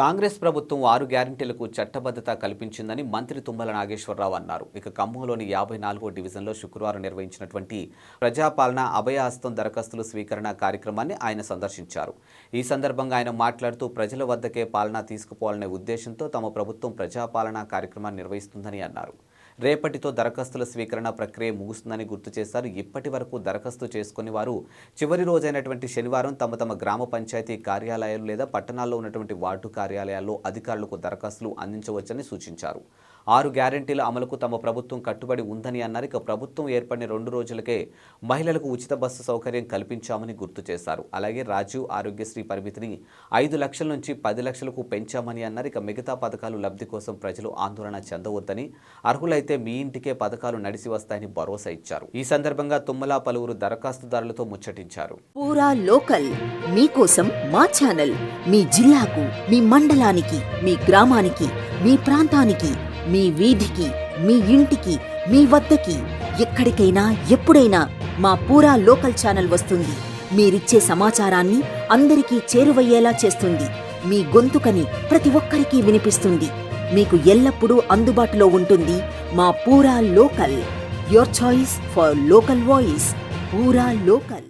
కాంగ్రెస్ ప్రభుత్వం 6 గ్యారెంటీలకు చట్టబద్ధత కల్పించిందని మంత్రి తుమ్మల నాగేశ్వరరావు అన్నారు. ఇక ఖమ్మంలోని 54వ డివిజన్లో శుక్రవారం నిర్వహించినటువంటి ప్రజాపాలన అభయహస్తం దరఖాస్తుల స్వీకరణ కార్యక్రమాన్ని ఆయన సందర్శించారు. ఈ సందర్భంగా ఆయన మాట్లాడుతూ ప్రజల వద్దకే పాలన తీసుకుపోవాలనే ఉద్దేశంతో తమ ప్రభుత్వం ప్రజాపాలన కార్యక్రమాన్ని నిర్వహిస్తుందని అన్నారు. రేపటితో దరఖాస్తుల స్వీకరణ ప్రక్రియ ముగుస్తుందని గుర్తు చేశారు. ఇప్పటి వరకు దరఖాస్తు చేసుకుని వారు చివరి రోజైనటువంటి శనివారం తమ గ్రామ పంచాయతీ కార్యాలయాలు లేదా పట్టణాల్లో ఉన్నటువంటి వార్డు కార్యాలయాల్లో అధికారులకు దరఖాస్తులు అందించవచ్చని సూచించారు. 6 గ్యారెంటీల అమలుకు తమ ప్రభుత్వం కట్టుబడి ఉందని అన్నారు. ఇక ప్రభుత్వం ఏర్పడిన 2 రోజులకే మహిళలకు ఉచిత బస్సు సౌకర్యం కల్పించామని గుర్తు చేశారు. అలాగే రాజీవ్ ఆరోగ్యశ్రీ పరిమితిని 5 లక్షల నుంచి 10 లక్షలకు పెంచామని అన్నారు. ఇక మిగతా పథకాలు లబ్ధి కోసం ప్రజలు ఆందోళన చెందవద్దని, అర్హులైతే మీ ఇంటికే పథకాలు నడిచి వస్తాయని భరోసా ఇచ్చారు. ఈ సందర్భంగా తుమ్మల పలువురు దరఖాస్తుదారులతో ముచ్చటించారు. పూరా లోకల్ మీకోసం మా ఛానల్ మీ జిల్లాకు, మీ మండలానికి, మీ గ్రామానికి, మీ ప్రాంతానికి, మీ వీధికి, మీ ఇంటికి, మీ వద్దకి, ఎక్కడికైనా ఎప్పుడైనా మా పూరా లోకల్ ఛానల్ వస్తుంది. మీరిచ్చే సమాచారాన్ని అందరికీ చేరువయ్యేలా చేస్తుంది. మీ గొంతుకని ప్రతి ఒక్కరికి వినిపిస్తుంది. మీకు ఎల్లప్పుడూ అందుబాటులో ఉంటుంది మా పూరా local. Your choice for local voice. పూరా లోకల్.